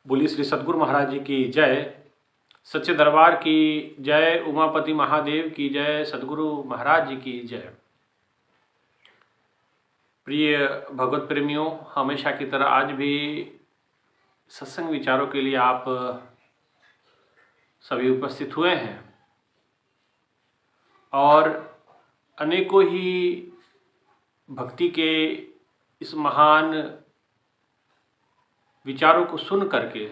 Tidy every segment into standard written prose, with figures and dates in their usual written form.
बोलिए श्री सद्गुरु महाराज जी की जय, सच्चे दरबार की जय, उमापति महादेव की जय, सद्गुरु महाराज जी की जय। प्रिय भगवत प्रेमियों, हमेशा की तरह आज भी सत्संग विचारों के लिए आप सभी उपस्थित हुए हैं और अनेकों ही भक्ति के इस महान विचारों को सुन करके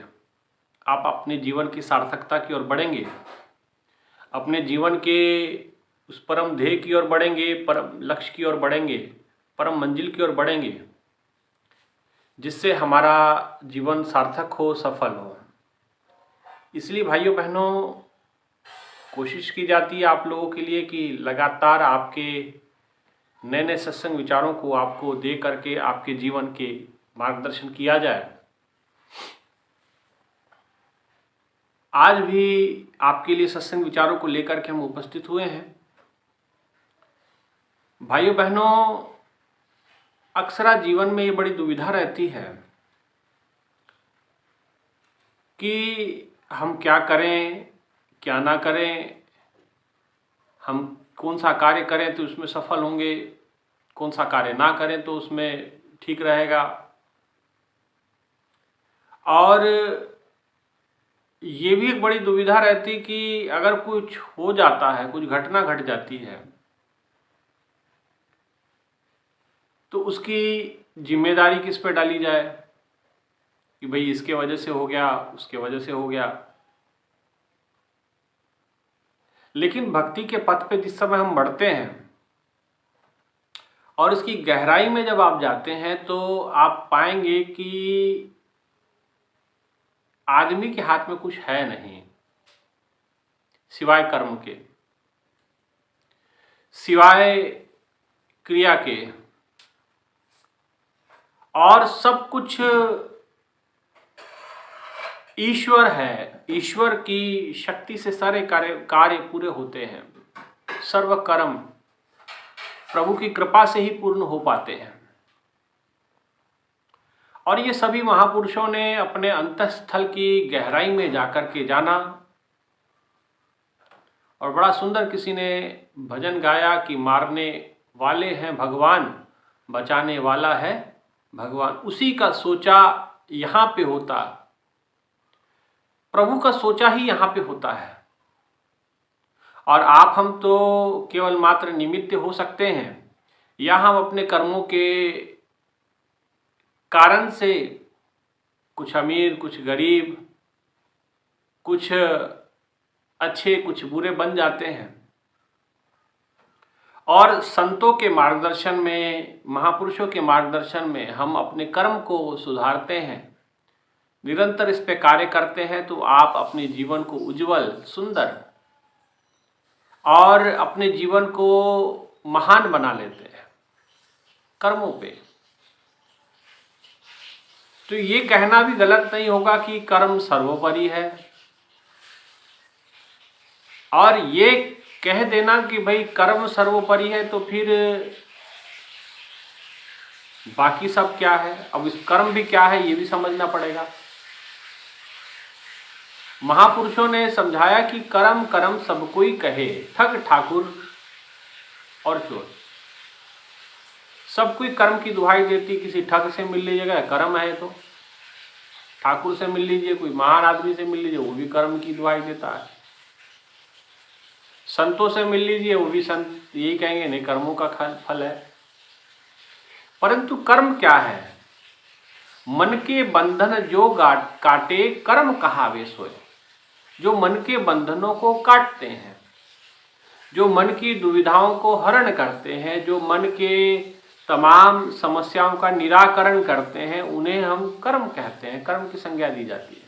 आप अपने जीवन की सार्थकता की ओर बढ़ेंगे, अपने जीवन के उस परम ध्येय की ओर बढ़ेंगे, परम लक्ष्य की ओर बढ़ेंगे, परम मंजिल की ओर बढ़ेंगे, जिससे हमारा जीवन सार्थक हो, सफल हो। इसलिए भाइयों बहनों, कोशिश की जाती है आप लोगों के लिए कि लगातार आपके नए नए सत्संग विचारों को आपको दे करके आपके जीवन के मार्गदर्शन किया जाए। आज भी आपके लिए सत्संग विचारों को लेकर के हम उपस्थित हुए हैं। भाइयों बहनों, अक्सर जीवन में ये बड़ी दुविधा रहती है कि हम क्या करें, क्या ना करें, हम कौन सा कार्य करें तो उसमें सफल होंगे, कौन सा कार्य ना करें तो उसमें ठीक रहेगा। और ये भी एक बड़ी दुविधा रहती कि अगर कुछ हो जाता है, कुछ घटना घट जाती है, तो उसकी जिम्मेदारी किस पे डाली जाए कि भाई इसके वजह से हो गया, उसके वजह से हो गया। लेकिन भक्ति के पथ पे जिस समय हम बढ़ते हैं और इसकी गहराई में जब आप जाते हैं तो आप पाएंगे कि आदमी के हाथ में कुछ है नहीं सिवाय कर्म के, सिवाय क्रिया के, और सब कुछ ईश्वर है। ईश्वर की शक्ति से सारे कार्य पूरे होते हैं। सर्व कर्म प्रभु की कृपा से ही पूर्ण हो पाते हैं। और ये सभी महापुरुषों ने अपने अंतःस्थल की गहराई में जाकर के जाना। और बड़ा सुंदर किसी ने भजन गाया कि मारने वाले हैं भगवान, बचाने वाला है भगवान। उसी का सोचा यहाँ पे होता, प्रभु का सोचा ही यहाँ पे होता है। और आप हम तो केवल मात्र निमित्त हो सकते हैं, या हम अपने कर्मों के कारण से कुछ अमीर, कुछ गरीब, कुछ अच्छे, कुछ बुरे बन जाते हैं। और संतों के मार्गदर्शन में, महापुरुषों के मार्गदर्शन में हम अपने कर्म को सुधारते हैं, निरंतर इस पे कार्य करते हैं, तो आप अपने जीवन को उज्जवल, सुंदर और अपने जीवन को महान बना लेते हैं कर्मों पे। तो ये कहना भी गलत नहीं होगा कि कर्म सर्वोपरि है, और ये कह देना कि भाई कर्म सर्वोपरि है तो फिर बाकी सब क्या है। अब इस कर्म भी क्या है ये भी समझना पड़ेगा। महापुरुषों ने समझाया कि कर्म कर्म सब कोई कहे, ठग ठाकुर और चोर। सब कोई कर्म की दुहाई देती, किसी ठग से मिल लीजिएगा कर्म है, तो ठाकुर से मिल लीजिए, कोई महान आदमी से मिल लीजिए, वो भी कर्म की दुहाई देता है। संतों से मिल लीजिए, वो भी संत यही कहेंगे नहीं कर्मों का फल है। परंतु कर्म क्या है? मन के बंधन जो काटे कर्म कहावे सोए। जो मन के बंधनों को काटते हैं, जो मन की दुविधाओं को हरण करते हैं, जो मन के तमाम समस्याओं का निराकरण करते हैं, उन्हें हम कर्म कहते हैं, कर्म की संज्ञा दी जाती है।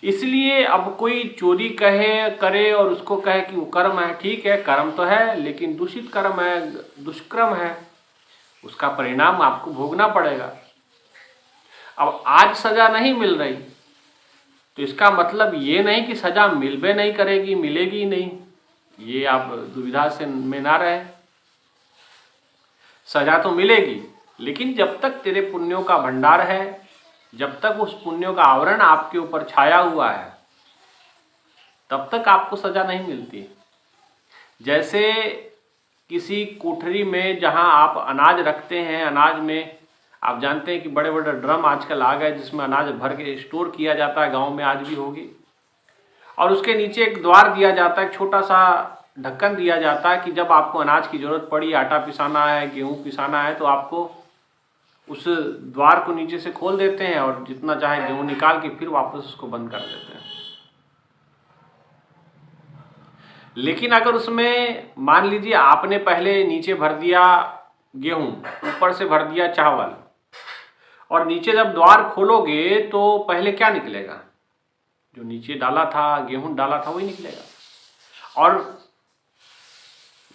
इसलिए अब कोई चोरी करे और उसको कहे कि वो कर्म है, ठीक है कर्म तो है, लेकिन दूषित कर्म है, दुष्कर्म है, उसका परिणाम आपको भोगना पड़ेगा। अब आज सजा नहीं मिल रही तो इसका मतलब ये नहीं कि सजा मिलबे नहीं करेगी, मिलेगी नहीं, ये आप दुविधा से में ना रहे। सजा तो मिलेगी, लेकिन जब तक तेरे पुण्यों का भंडार है, जब तक उस पुण्यों का आवरण आपके ऊपर छाया हुआ है तब तक आपको सजा नहीं मिलती। जैसे किसी कोठरी में जहां आप अनाज रखते हैं, अनाज में आप जानते हैं कि बड़े बड़े ड्रम आजकल आ गए जिसमें अनाज भर के स्टोर किया जाता है, गांव में आज भी होगी, और उसके नीचे एक द्वार दिया जाता है, एक छोटा सा ढक्कन दिया जाता है कि जब आपको अनाज की जरूरत पड़ी, आटा पिसाना है, गेहूं पिसाना है, तो आपको उस द्वार को नीचे से खोल देते हैं और जितना चाहे गेहूं निकाल के फिर वापस उसको बंद कर देते हैं। लेकिन अगर उसमें मान लीजिए आपने पहले नीचे भर दिया गेहूं, ऊपर से भर दिया चावल, और नीचे जब द्वार खोलोगे तो पहले क्या निकलेगा? जो नीचे डाला था, गेहूं डाला था, वही निकलेगा। और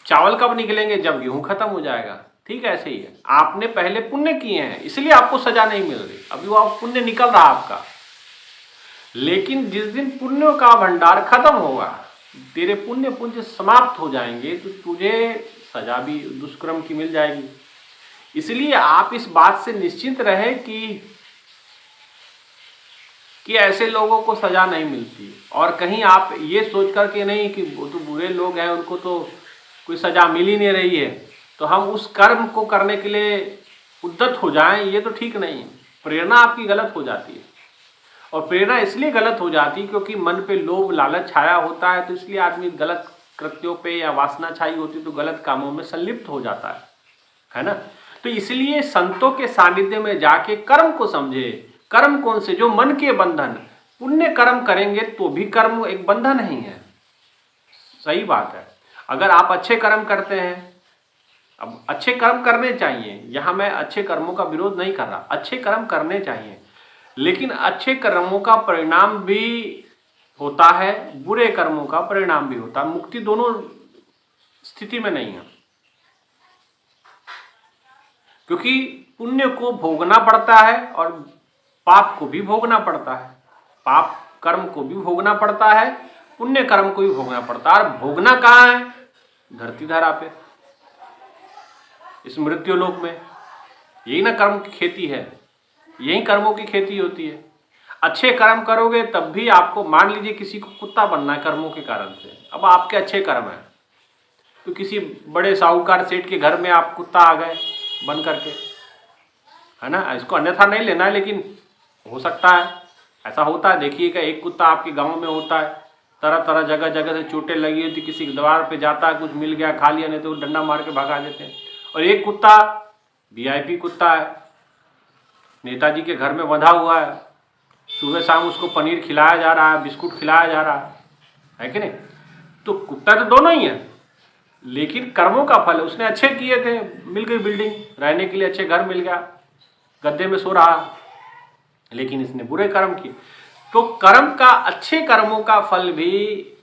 चावल कब निकलेंगे? जब गेहूं खत्म हो जाएगा। ठीक है, ऐसे ही है, आपने पहले पुण्य किए हैं इसलिए आपको सजा नहीं मिल रही, अभी वो पुण्य निकल रहा आपका। लेकिन जिस दिन पुण्यों का भंडार खत्म होगा, तेरे पुण्य पुंज समाप्त हो जाएंगे, तो तुझे सजा भी दुष्कर्म की मिल जाएगी। इसलिए आप इस बात से निश्चिंत रहे कि ऐसे लोगों को सजा नहीं मिलती, और कहीं आप ये सोच कर के नहीं कि वो तो बुरे लोग हैं, उनको तो कोई सजा मिल ही नहीं रही है, तो हम उस कर्म को करने के लिए उद्यत हो जाएं, ये तो ठीक नहीं है। प्रेरणा आपकी गलत हो जाती है, और प्रेरणा इसलिए गलत हो जाती है क्योंकि मन पे लोभ लालच छाया होता है, तो इसलिए आदमी गलत कृत्यों पे या वासना छाई होती तो गलत कामों में संलिप्त हो जाता है ना। तो इसलिए संतों के सानिध्य में जाके कर्म को समझे। कर्म कौन से? जो मन के बंधन। पुण्य कर्म करेंगे तो भी कर्म एक बंधन ही है, सही बात है। अगर आप अच्छे कर्म करते हैं, अब अच्छे कर्म करने चाहिए, यहां मैं अच्छे कर्मों का विरोध नहीं कर रहा, अच्छे कर्म करने चाहिए, लेकिन अच्छे कर्मों का परिणाम भी होता है, बुरे कर्मों का परिणाम भी होता है। मुक्ति दोनों स्थिति में नहीं है, क्योंकि पुण्य को भोगना पड़ता है और पाप को भी भोगना पड़ता है। पाप कर्म को भी भोगना पड़ता है, पुण्य कर्म को भी भोगना पड़ता है। और भोगना कहाँ है? धरती धरा पे, इस मृत्यु लोक में। यही ना कर्म की खेती है, यही कर्मों की खेती होती है। अच्छे कर्म करोगे तब भी आपको, मान लीजिए किसी को कुत्ता बनना है कर्मों के कारण से, अब आपके अच्छे कर्म है, तो किसी बड़े साहूकार सेठ के घर में आप कुत्ता आ गए बन करके, है ना। इसको अन्यथा नहीं लेना है, लेकिन हो सकता है, ऐसा होता है। देखिएगा, एक कुत्ता आपके गांव में होता है, तरह तरह जगह जगह से चोटें लगी होती, किसी के द्वार पे जाता है, कुछ मिल गया खा लिया, नहीं तो डंडा मार के भगा देते हैं। और एक कुत्ता वीआईपी कुत्ता है, नेताजी के घर में बंधा हुआ है, सुबह शाम उसको पनीर खिलाया जा रहा है, बिस्कुट खिलाया जा रहा है कि नहीं। तो कुत्ता तो दोनों ही है, लेकिन कर्मों का फल है। उसने अच्छे किए थे, मिल गई बिल्डिंग रहने के लिए, अच्छे घर मिल गया, गद्दे में सो रहा, लेकिन इसने बुरे कर्म किए। तो कर्म का, अच्छे कर्मों का फल भी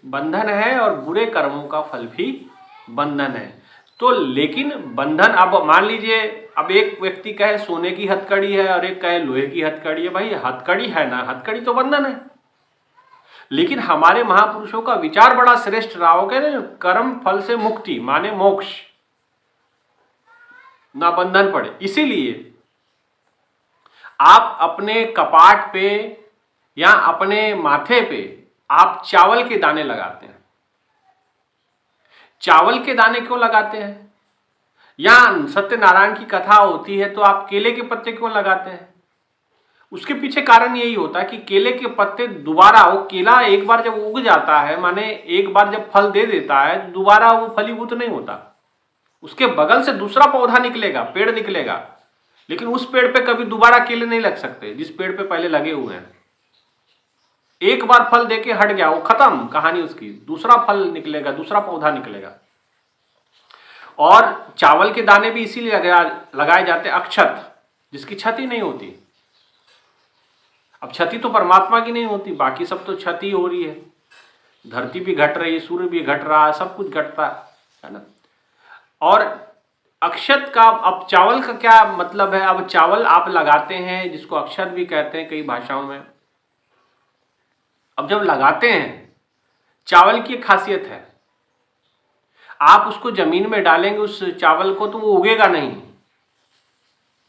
बंधन है और बुरे कर्मों का फल भी बंधन है। तो लेकिन बंधन, अब मान लीजिए, अब एक व्यक्ति कहे सोने की हथकड़ी है और एक कहे लोहे की हथकड़ी है। भाई हथकड़ी है ना, हथकड़ी तो बंधन है, लेकिन हमारे महापुरुषों का विचार बड़ा श्रेष्ठ रहा हो, कहते कर्म फल से मुक्ति माने मोक्ष, ना बंधन पड़े। इसीलिए आप अपने कपाट पे या अपने माथे पे आप चावल के दाने लगाते हैं। चावल के दाने क्यों लगाते हैं? या सत्यनारायण की कथा होती है तो आप केले के पत्ते क्यों लगाते हैं? उसके पीछे कारण यही होता है कि केले के पत्ते दोबारा, वो केला एक बार जब उग जाता है, माने एक बार जब फल दे देता है, दोबारा वो फलीभूत नहीं होता। उसके बगल से दूसरा पौधा निकलेगा, पेड़ निकलेगा, लेकिन उस पेड़ पे कभी दोबारा केले नहीं लग सकते जिस पेड़ पे पहले लगे हुए हैं। एक बार फल देके हट गया, वो खत्म कहानी उसकी, दूसरा फल निकलेगा, दूसरा पौधा निकलेगा। और चावल के दाने भी इसीलिए लगाए जाते हैं, अक्षत, जिसकी क्षति नहीं होती। अब क्षति तो परमात्मा की नहीं होती, बाकी सब तो क्षति हो रही है, धरती भी घट रही है, सूर्य भी घट रहा है, सब कुछ घटता है ना। और अक्षत का, अब चावल का क्या मतलब है? अब चावल आप लगाते हैं, जिसको अक्षत भी कहते हैं कई भाषाओं में। अब जब लगाते हैं, चावल की खासियत है, आप उसको जमीन में डालेंगे उस चावल को, तो वो उगेगा नहीं।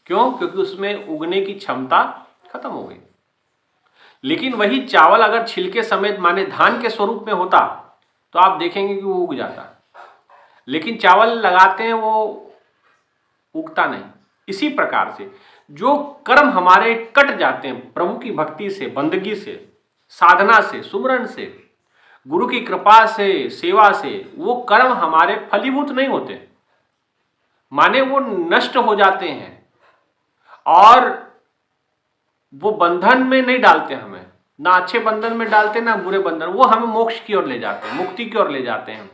क्यों? क्योंकि उसमें उगने की क्षमता खत्म हो गई। लेकिन वही चावल अगर छिलके समेत माने धान के स्वरूप में होता तो आप देखेंगे कि वो उग जाता, लेकिन चावल लगाते हैं वो उगता नहीं। इसी प्रकार से जो कर्म हमारे कट जाते हैं प्रभु की भक्ति से, बंदगी से, साधना से, सुमरन से, गुरु की कृपा से, सेवा से, वो कर्म हमारे फलीभूत नहीं होते, माने वो नष्ट हो जाते हैं और वो बंधन में नहीं डालते हमें, ना अच्छे बंधन में डालते ना बुरे बंधन, वो हमें मोक्ष की ओर ले जाते हैं, मुक्ति की ओर ले जाते हैं,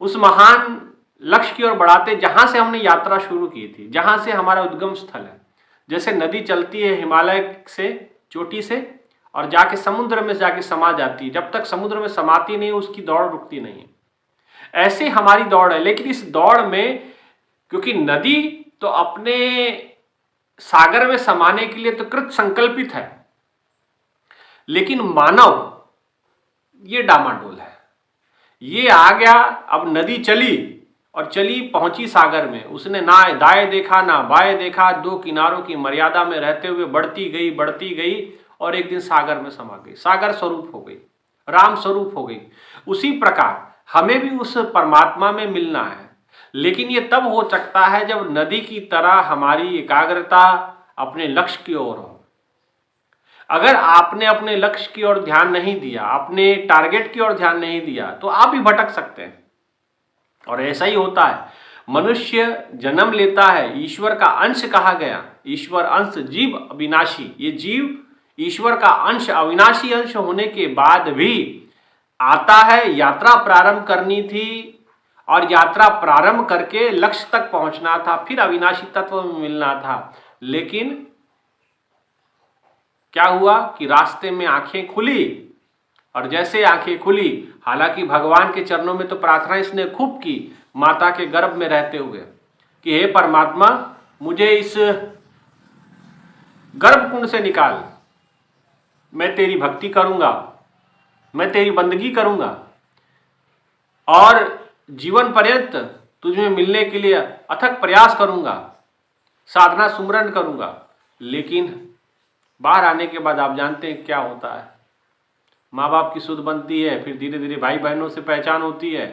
उस महान लक्ष्य की ओर बढ़ाते जहां से हमने यात्रा शुरू की थी, जहां से हमारा उद्गम स्थल है। जैसे नदी चलती है हिमालय से, चोटी से, और जाके समुद्र में जाके समा जाती है, जब तक समुद्र में समाती नहीं उसकी दौड़ रुकती नहीं है। ऐसे हमारी दौड़ है, लेकिन इस दौड़ में क्योंकि नदी तो अपने सागर में समाने के लिए तो कृत संकल्पित है, लेकिन मानव ये डामाडोल है, ये आ गया, अब नदी चली और चली पहुंची सागर में, उसने ना दाएं देखा ना बाएं देखा, दो किनारों की मर्यादा में रहते हुए बढ़ती गई और एक दिन सागर में समा गई, सागर स्वरूप हो गई, राम स्वरूप हो गई। उसी प्रकार हमें भी उस परमात्मा में मिलना है, लेकिन ये तब हो सकता है जब नदी की तरह हमारी एकाग्रता अपने लक्ष्य की ओर हो। अगर आपने अपने लक्ष्य की ओर ध्यान नहीं दिया, अपने टारगेट की ओर ध्यान नहीं दिया, तो आप भी भटक सकते हैं। और ऐसा ही होता है, मनुष्य जन्म लेता है, ईश्वर का अंश कहा गया, ईश्वर अंश जीव अविनाशी, ये जीव ईश्वर का अंश, अविनाशी अंश होने के बाद भी आता है, यात्रा प्रारंभ करनी थी और यात्रा प्रारंभ करके लक्ष्य तक पहुंचना था, फिर अविनाशी तत्व में मिलना था। लेकिन क्या हुआ कि रास्ते में आंखें खुली, और जैसे आंखें खुली, हालांकि भगवान के चरणों में तो प्रार्थना इसने खूब की माता के गर्भ में रहते हुए कि हे परमात्मा मुझे इस गर्भकुंड से निकाल, मैं तेरी भक्ति करूंगा, मैं तेरी बंदगी करूंगा और जीवन पर्यंत तुझमें मिलने के लिए अथक प्रयास करूंगा, साधना सुमरन करूंगा। लेकिन बाहर आने के बाद आप जानते हैं क्या होता है, माँ बाप की सुध बनती है, फिर धीरे धीरे भाई बहनों से पहचान होती है,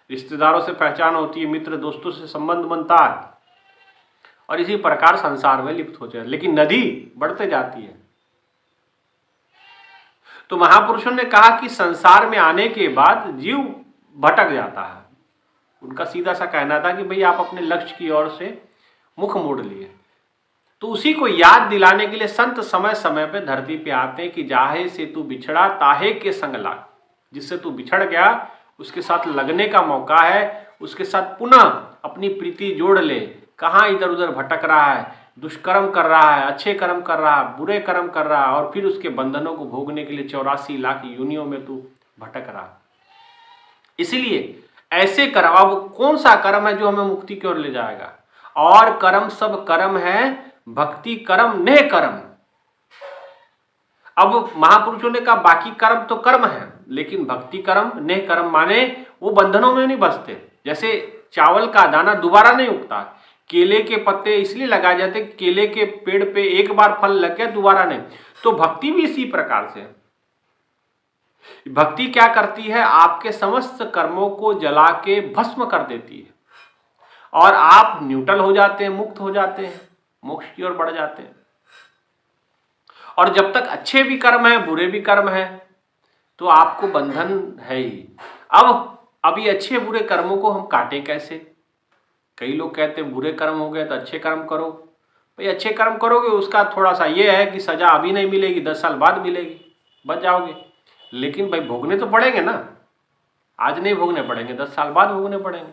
रिश्तेदारों से पहचान होती है, मित्र दोस्तों से संबंध बनता है, और इसी प्रकार संसार में लिप्त हो जाए, लेकिन नदी बढ़ते जाती है। तो महापुरुषों ने कहा कि संसार में आने के बाद जीव भटक जाता है। उनका सीधा सा कहना था कि भाई आप अपने लक्ष्य की ओर से मुख मोड़ लिए। तो उसी को याद दिलाने के लिए संत समय समय पे धरती पे आते हैं कि जाहे से तू बिछड़ा ताहे के संग लाग, जिससे तू बिछड़ गया उसके साथ लगने का मौका है, उसके साथ पुनः अपनी प्रीति जोड़ ले। कहाँ इधर उधर भटक रहा है, दुष्कर्म कर रहा है, अच्छे कर्म कर रहा है, बुरे कर्म कर रहा है, और फिर उसके बंधनों को भोगने के लिए 84 लाख योनियों में तू भटक रहा। इसलिए ऐसे कर्म, अब कौन सा कर्म है जो हमें मुक्ति की ओर ले जाएगा? और कर्म सब कर्म है, भक्ति कर्म नेह कर्म। अब महापुरुषों ने कहा बाकी कर्म तो कर्म है, लेकिन भक्ति कर्म नेह कर्म माने वो बंधनों में नहीं बसते। जैसे चावल का दाना दोबारा नहीं उगता, केले के पत्ते इसलिए लगाए जाते हैं, केले के पेड़ पे एक बार फल लग गया दोबारा नहीं। तो भक्ति भी इसी प्रकार से, भक्ति क्या करती है, आपके समस्त कर्मों को जला के भस्म कर देती है और आप न्यूट्रल हो जाते हैं, मुक्त हो जाते हैं, मोक्ष की ओर बढ़ जाते हैं। और जब तक अच्छे भी कर्म है बुरे भी कर्म है तो आपको बंधन है ही। अब ये अच्छे बुरे कर्मों को हम काटें कैसे? कई लोग कहते हैं बुरे कर्म हो गए तो अच्छे कर्म करो। भाई अच्छे कर्म करोगे उसका थोड़ा सा ये है कि सजा अभी नहीं मिलेगी, 10 साल बाद मिलेगी, बच जाओगे। लेकिन भाई भोगने तो पड़ेंगे ना, आज नहीं भोगने पड़ेंगे, 10 साल बाद भोगने पड़ेंगे,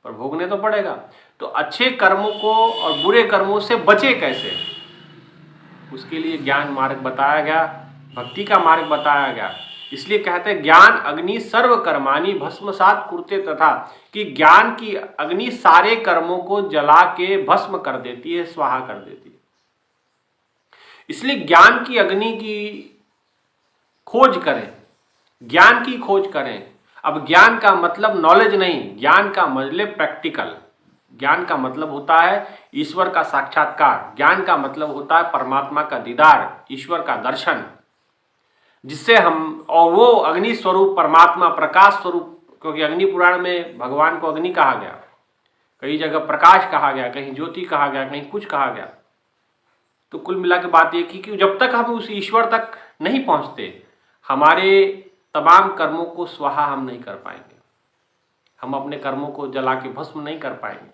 पर भोगने तो पड़ेगा। तो अच्छे कर्मों को और बुरे कर्मों से बचे कैसे, उसके लिए ज्ञान मार्ग बताया गया, भक्ति का मार्ग बताया गया। इसलिए कहते हैं ज्ञान अग्नि सर्व कर्माणि भस्मसात कुरुते, तथा कि ज्ञान की अग्नि सारे कर्मों को जला के भस्म कर देती है, स्वाहा कर देती है। इसलिए ज्ञान की अग्नि की खोज करें, ज्ञान की खोज करें। अब ज्ञान का मतलब नॉलेज नहीं, ज्ञान का मतलब प्रैक्टिकल, ज्ञान का मतलब होता है ईश्वर का साक्षात्कार, ज्ञान का मतलब होता है परमात्मा का दीदार, ईश्वर का दर्शन, जिससे हम, और वो अग्नि स्वरूप परमात्मा, प्रकाश स्वरूप, क्योंकि अग्नि पुराण में भगवान को अग्नि कहा गया, कई जगह प्रकाश कहा गया, कहीं ज्योति कहा गया, कहीं कुछ कहा गया। तो कुल मिला के बात ये कि जब तक हम उस ईश्वर तक नहीं पहुंचते, हमारे तमाम कर्मों को स्वाहा हम नहीं कर पाएंगे, हम अपने कर्मों को जला के भस्म नहीं कर पाएंगे।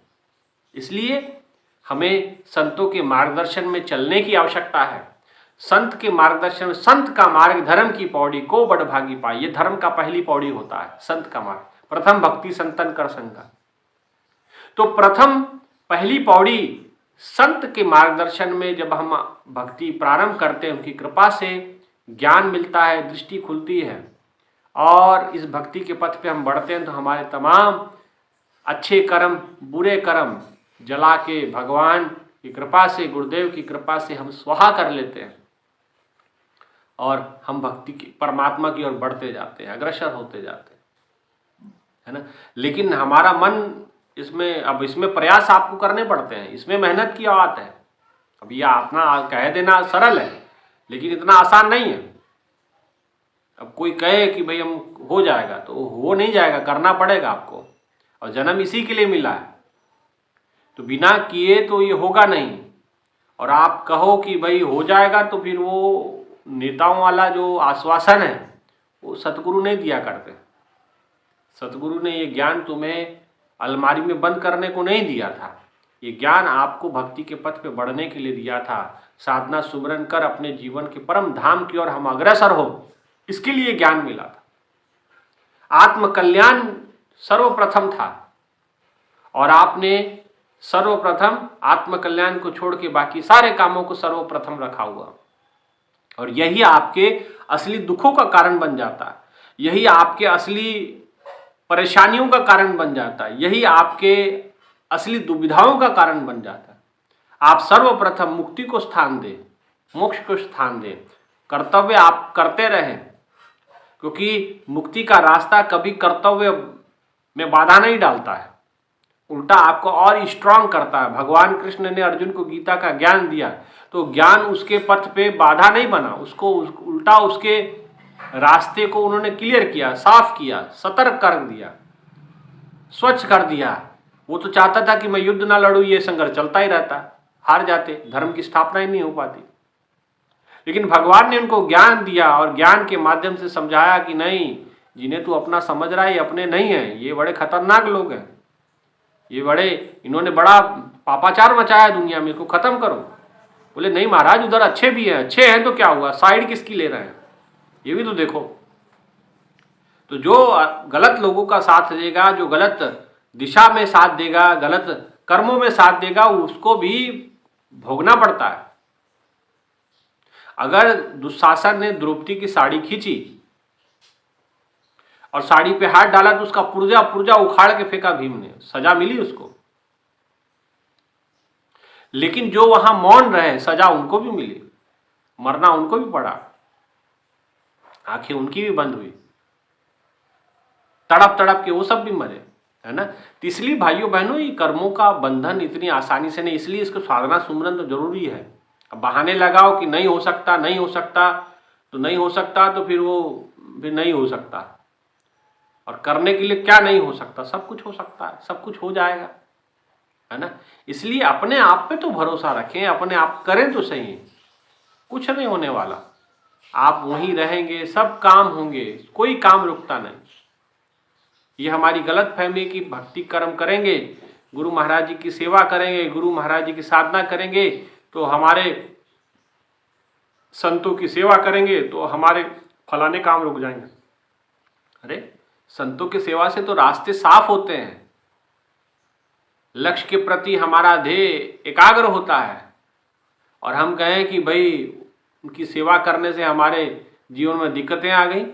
इसलिए हमें संतों के मार्गदर्शन में चलने की आवश्यकता है। संत के मार्गदर्शन, संत का मार्ग धर्म की पौड़ी को बड़ भागी पाई, ये धर्म का पहली पौड़ी होता है, संत का मार्ग। प्रथम भक्ति संतन कर संगा, तो प्रथम पहली पौड़ी संत के मार्गदर्शन में जब हम भक्ति प्रारंभ करते हैं, उनकी कृपा से ज्ञान मिलता है, दृष्टि खुलती है, और इस भक्ति के पथ पे हम बढ़ते हैं, तो हमारे तमाम अच्छे कर्म, बुरे कर्म जला के भगवान की कृपा से, गुरुदेव की कृपा से हम स्वाहा कर लेते हैं, और हम भक्ति की, परमात्मा की ओर बढ़ते जाते हैं, अग्रसर होते जाते हैं, है ना। लेकिन हमारा मन इसमें, अब इसमें प्रयास आपको करने पड़ते हैं, इसमें मेहनत की बात है। अब यह अपना कह देना सरल है, लेकिन इतना आसान नहीं है। अब कोई कहे कि भाई हम हो जाएगा, तो हो नहीं जाएगा, करना पड़ेगा आपको, और जन्म इसी के लिए मिला है, तो बिना किए तो ये होगा नहीं। और आप कहो कि भाई हो जाएगा, तो फिर वो नेताओं वाला जो आश्वासन है वो सतगुरु नहीं दिया करते। सतगुरु ने ये ज्ञान तुम्हें अलमारी में बंद करने को नहीं दिया था, ये ज्ञान आपको भक्ति के पथ पे बढ़ने के लिए दिया था। साधना सुमरन कर अपने जीवन के परम धाम की ओर हम अग्रसर हो, इसके लिए ज्ञान मिला था। आत्मकल्याण सर्वप्रथम था, और आपने सर्वप्रथम आत्मकल्याण को छोड़ के बाकी सारे कामों को सर्वप्रथम रखा हुआ, और यही आपके असली दुखों का कारण बन जाता है, यही आपके असली परेशानियों का कारण बन जाता है, यही आपके असली दुविधाओं का कारण बन जाता है। आप सर्वप्रथम मुक्ति को स्थान दें, मोक्ष को स्थान दें, कर्तव्य आप करते रहें, क्योंकि मुक्ति का रास्ता कभी कर्तव्य में बाधा नहीं डालता है, उल्टा आपको और स्ट्रांग करता है। भगवान कृष्ण ने अर्जुन को गीता का ज्ञान दिया, तो ज्ञान उसके पथ पे बाधा नहीं बना, उसको उल्टा उसके रास्ते को उन्होंने क्लियर किया, साफ किया, सतर्क कर दिया, स्वच्छ कर दिया। वो तो चाहता था कि मैं युद्ध ना लड़ूं, ये संघर्ष चलता ही रहता, हार जाते, धर्म की स्थापना ही नहीं हो पाती। लेकिन भगवान ने उनको ज्ञान दिया, और ज्ञान के माध्यम से समझाया कि नहीं, जिन्हें तू अपना समझ रहा है ये अपने नहीं है, ये बड़े खतरनाक लोग हैं, ये बड़े, इन्होंने बड़ा पापाचार मचाया दुनिया में, इसको खत्म करो। बोले नहीं महाराज, उधर अच्छे भी हैं, अच्छे हैं तो क्या हुआ, साइड किसकी ले रहे हैं, ये भी तो देखो। तो जो गलत लोगों का साथ देगा, जो गलत दिशा में साथ देगा, गलत कर्मों में साथ देगा, उसको भी भोगना पड़ता है। अगर दुशासन ने द्रौपदी की साड़ी खींची और साड़ी पे हाथ डाला, तो उसका पुर्जा पुर्जा उखाड़ के फेंका भीम ने, सजा मिली उसको। लेकिन जो वहां मौन रहे, सजा उनको भी मिली, मरना उनको भी पड़ा, आंखें उनकी भी बंद हुई, तड़प तड़प के वो सब भी मरे, है ना। तो इसलिए भाइयों बहनों, ये कर्मों का बंधन इतनी आसानी से नहीं, इसलिए इसको साधना सुमरन तो जरूरी है। अब बहाने लगाओ कि नहीं हो सकता, नहीं हो सकता, तो नहीं हो सकता, तो फिर वो भी नहीं हो सकता। और करने के लिए क्या नहीं हो सकता, सब कुछ हो सकता है, सब कुछ हो जाएगा, है ना। इसलिए अपने आप पे तो भरोसा रखें, अपने आप करें तो सही, कुछ नहीं होने वाला, आप वहीं रहेंगे, सब काम होंगे, कोई काम रुकता नहीं। ये हमारी गलत फहमी की भक्ति कर्म करेंगे, गुरु महाराज जी की सेवा करेंगे, गुरु महाराज जी की साधना करेंगे, तो हमारे संतों की सेवा करेंगे तो हमारे फलाने काम रुक जाएंगे। अरे संतों की सेवा से तो रास्ते साफ होते हैं, लक्ष्य के प्रति हमारा ध्येय एकाग्र होता है, और हम कहें कि भाई उनकी सेवा करने से हमारे जीवन में दिक्कतें आ गई।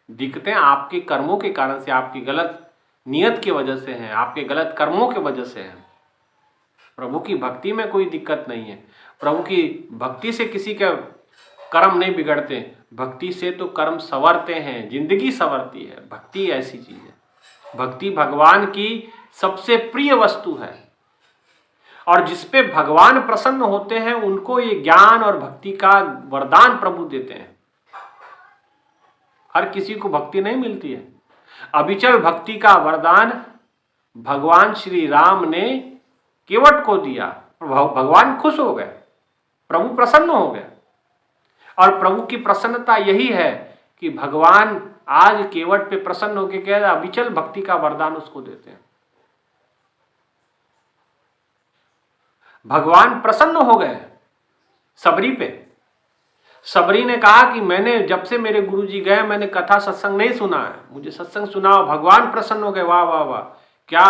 दिक्कतें आपके कर्मों के कारण से, आपकी गलत नियत की वजह से हैं, आपके गलत कर्मों की वजह से हैं। प्रभु की भक्ति में कोई दिक्कत नहीं है, प्रभु की भक्ति से किसी के कर्म नहीं बिगड़ते, भक्ति से तो कर्म संवरते हैं, जिंदगी संवरती है। भक्ति ऐसी चीज है, भक्ति भगवान की सबसे प्रिय वस्तु है, और जिस पे भगवान प्रसन्न होते हैं उनको ये ज्ञान और भक्ति का वरदान प्रभु देते हैं। हर किसी को भक्ति नहीं मिलती है। अविचल भक्ति का वरदान भगवान श्री राम ने केवट को दिया। भगवान खुश हो गए, प्रभु प्रसन्न हो गए। और प्रभु की प्रसन्नता यही है कि भगवान आज केवट पे प्रसन्न होकर कह रहे अविचल भक्ति का वरदान उसको देते हैं। भगवान प्रसन्न हो गए सबरी पे। सबरी ने कहा कि मैंने जब से मेरे गुरुजी गए मैंने कथा सत्संग नहीं सुना है, मुझे सत्संग सुनाओ। भगवान प्रसन्न हो गए। वाह वाह वाह, क्या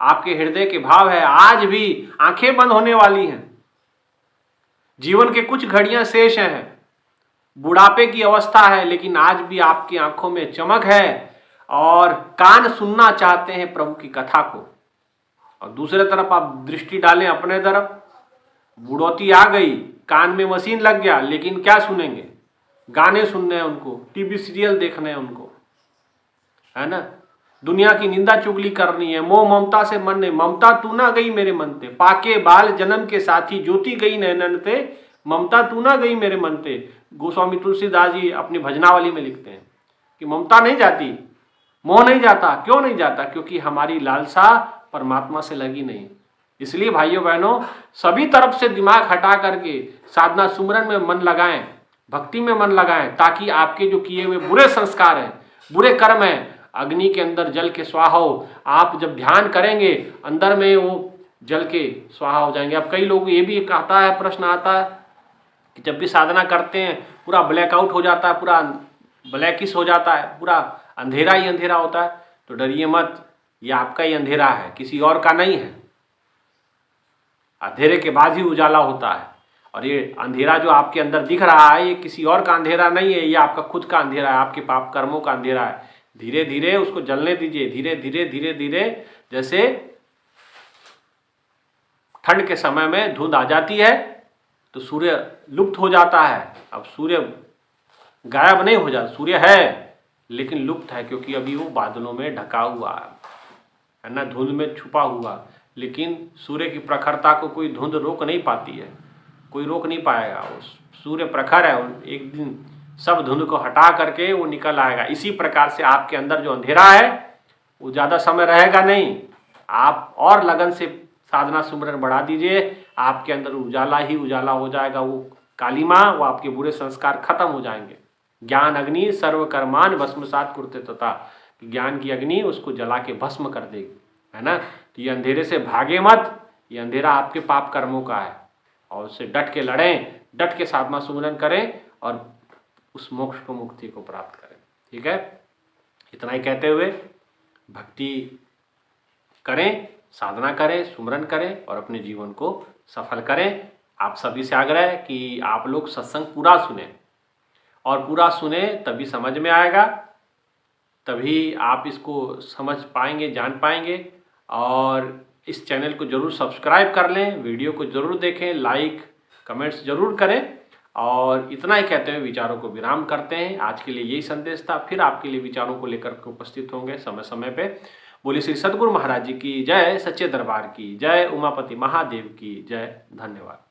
आपके हृदय के भाव है। आज भी आंखें बंद होने वाली हैं, जीवन के कुछ घड़ियां शेष हैं, बुढ़ापे की अवस्था है, लेकिन आज भी आपकी आंखों में चमक है और कान सुनना चाहते हैं प्रभु की कथा को। और दूसरे तरफ आप दृष्टि डालें अपने तरफ, बुढ़ौती आ गई, कान में मशीन लग गया, लेकिन क्या सुनेंगे? गाने सुनने हैं उनको, टीवी सीरियल देखने हैं उनको, है ना। दुनिया की निंदा चुगली करनी है, मोह ममता से मन नहीं। ममता तू ना गई मेरे मन ते, पाके बाल जन्म के साथी, ज्योति गई नैनन ते, ममता तू ना गई मेरे मन ते। गोस्वामी तुलसीदास जी अपनी भजनावली में लिखते हैं कि ममता नहीं जाती, मोह नहीं जाता। क्यों नहीं जाता? क्योंकि हमारी लालसा परमात्मा से लगी नहीं। इसलिए भाइयों बहनों, सभी तरफ से दिमाग हटा करके साधना सुमरन में मन लगाएं, भक्ति में मन लगाएं, ताकि आपके जो किए हुए बुरे संस्कार हैं, बुरे कर्म हैं, अग्नि के अंदर जल के स्वाहा हो। आप जब ध्यान करेंगे अंदर में वो जल के स्वाहा हो जाएंगे। अब कई लोग ये भी कहता है, प्रश्न आता है कि जब भी साधना करते हैं पूरा ब्लैकआउट हो जाता है, पूरा ब्लैकिश हो जाता है, पूरा अंधेरा ही अंधेरा होता है। तो डरिए मत, ये आपका ही अंधेरा है, किसी और का नहीं है। अंधेरे के बाद ही उजाला होता है। और ये अंधेरा जो आपके अंदर दिख रहा है, ये किसी और का अंधेरा नहीं है, ये आपका खुद का अंधेरा है, आपके पाप कर्मों का अंधेरा है। धीरे धीरे उसको जलने दीजिए, धीरे धीरे धीरे धीरे। जैसे ठंड के समय में धुंध आ जाती है तो सूर्य लुप्त हो जाता है। अब सूर्य गायब नहीं हो जाता, सूर्य है लेकिन लुप्त है, क्योंकि अभी वो बादलों में ढका हुआ है ना, धुंध में छुपा हुआ। लेकिन सूर्य की प्रखरता को कोई धुंध रोक नहीं पाती है, कोई रोक नहीं पाएगा। वो सूर्य प्रखर है, एक दिन सब धुंध को हटा करके वो निकल आएगा। इसी प्रकार से आपके अंदर जो अंधेरा है वो ज़्यादा समय रहेगा नहीं। आप और लगन से साधना सुमरन बढ़ा दीजिए, आपके अंदर उजाला ही उजाला हो जाएगा। वो कालिमा, वो आपके बुरे संस्कार खत्म हो जाएंगे। ज्ञान अग्नि सर्व कर्मान भस्मसात कुरुते तथा, ज्ञान की अग्नि उसको जला के भस्म कर देगी, है ना। तो ये अंधेरे से भागे मत, ये अंधेरा आपके पाप कर्मों का है, और उससे डट के लड़ें, डट के साधना सुमरन करें और उस मोक्ष को, मुक्ति को प्राप्त करें। ठीक है, इतना ही कहते हुए भक्ति करें, साधना करें, सुमरन करें और अपने जीवन को सफल करें। आप सभी से आग्रह है कि आप लोग सत्संग पूरा सुने, और पूरा सुने तभी समझ में आएगा, तभी आप इसको समझ पाएंगे, जान पाएंगे। और इस चैनल को जरूर सब्सक्राइब कर लें, वीडियो को जरूर देखें, लाइक कमेंट्स जरूर करें। और इतना ही कहते हुए विचारों को विराम करते हैं। आज के लिए यही संदेश था, फिर आपके लिए विचारों को लेकर के उपस्थित होंगे समय समय पे। बोलिए श्री सद्गुरु महाराज जी की जय, सच्चे दरबार की जय, उमापति महादेव की जय। धन्यवाद।